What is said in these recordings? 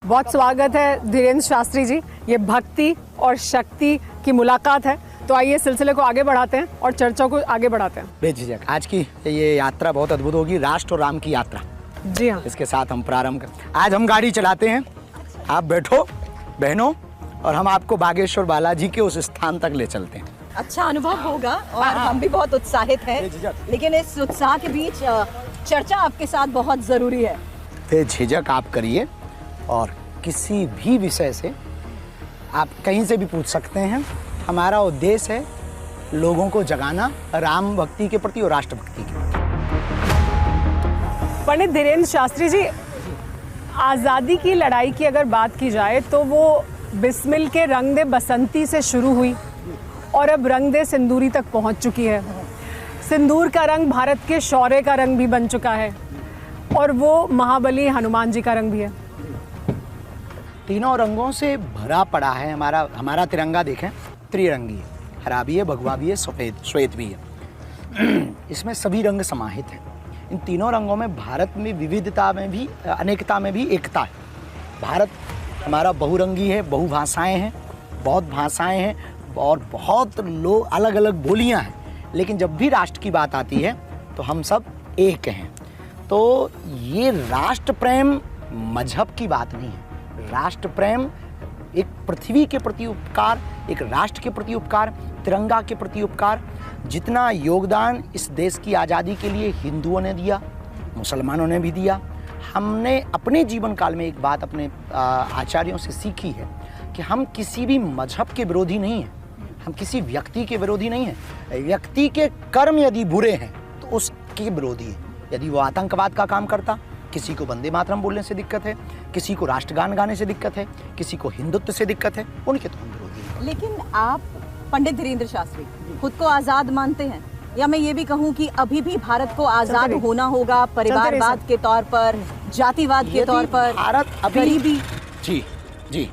बहुत स्वागत है धीरेन्द्र शास्त्री जी। ये भक्ति और शक्ति की मुलाकात है, तो आइए सिलसिले को आगे बढ़ाते हैं और चर्चा को आगे बढ़ाते हैं। बेझिझक आज की ये यात्रा बहुत अद्भुत होगी, राष्ट्र और राम की यात्रा। जी हाँ, इसके साथ हम प्रारंभ कर। आज हम गाड़ी चलाते हैं, आप बैठो बहनों, और हम आपको बागेश्वर बालाजी के उस स्थान तक ले चलते हैं। अच्छा अनुभव होगा और हम भी बहुत उत्साहित हैं, लेकिन इस उत्साह के बीच चर्चा आपके साथ बहुत ज़रूरी है। बेझिझक आप करिए और किसी भी विषय से आप कहीं से भी पूछ सकते हैं। हमारा उद्देश्य है लोगों को जगाना राम भक्ति के प्रति और राष्ट्र भक्ति के प्रति। पंडित धीरेन्द्र शास्त्री जी, आज़ादी की लड़ाई की अगर बात की जाए तो वो बिस्मिल के रंग दे बसंती से शुरू हुई और अब रंग दे सिंदूरी तक पहुंच चुकी है। सिंदूर का रंग भारत के शौर्य का रंग भी बन चुका है और वो महाबली हनुमान जी का रंग भी है। तीनों रंगों से भरा पड़ा है हमारा तिरंगा। देखें, त्रिरंगी है, हरा भी है, भगवा भी है, सफ़ेद श्वेत भी है। इसमें सभी रंग समाहित हैं। इन तीनों रंगों में भारत में विविधता में भी अनेकता में भी एकता है। भारत हमारा बहुरंगी है, बहुभाषाएं हैं, बहुत भाषाएं हैं और बहुत लोग अलग अलग बोलियां हैं, लेकिन जब भी राष्ट्र की बात आती है तो हम सब एक हैं। तो ये राष्ट्र प्रेम मजहब की बात नहीं है। राष्ट्र प्रेम एक पृथ्वी के प्रति उपकार, एक राष्ट्र के प्रति उपकार, तिरंगा के प्रति उपकार। जितना योगदान इस देश की आज़ादी के लिए हिंदुओं ने दिया, मुसलमानों ने भी दिया। हमने अपने जीवन काल में एक बात अपने आचार्यों से सीखी है कि हम किसी भी मजहब के विरोधी नहीं हैं, हम किसी व्यक्ति के विरोधी नहीं हैं। व्यक्ति के कर्म यदि बुरे हैं तो उसके विरोधी हैं। यदि वो आतंकवाद का काम करता, किसी को वंदे मातरम बोलने से दिक्कत है, किसी को राष्ट्रगान गाने से दिक्कत है, किसी को हिंदुत्व से दिक्कत है, उनके तो हम विरोधी हैं। लेकिन आप पंडित धीरेन्द्र शास्त्री खुद को आज़ाद मानते हैं, या मैं ये भी कहूँ कि अभी भी भारत को आज़ाद होना होगा, परिवारवाद के तौर पर, जातिवाद के तौर पर, भारत अभी गरीबी। जी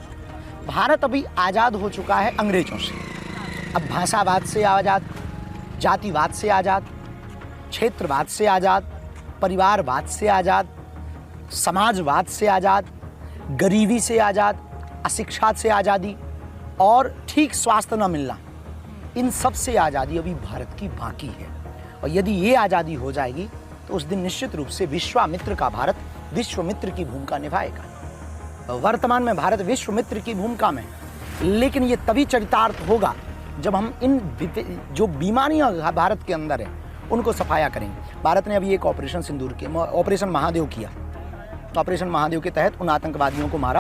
भारत अभी आज़ाद हो चुका है अंग्रेजों से। अब भाषावाद से आज़ाद, जातिवाद से आज़ाद, क्षेत्रवाद से आज़ाद, परिवारवाद से आज़ाद, समाजवाद से आज़ाद, गरीबी से आज़ाद, अशिक्षा से आज़ादी और ठीक स्वास्थ्य न मिलना, इन सब से आज़ादी अभी भारत की बाकी है। और यदि ये आज़ादी हो जाएगी तो उस दिन निश्चित रूप से विश्वामित्र का भारत विश्वमित्र की भूमिका निभाएगा। वर्तमान में भारत विश्वमित्र की भूमिका में, लेकिन ये तभी चरितार्थ होगा जब हम इन जो बीमारियां भारत के अंदर हैं उनको सफाया करेंगे। भारत ने अभी एक ऑपरेशन सिंदूर के ऑपरेशन महादेव किया। ऑपरेशन महादेव के तहत उन आतंकवादियों को मारा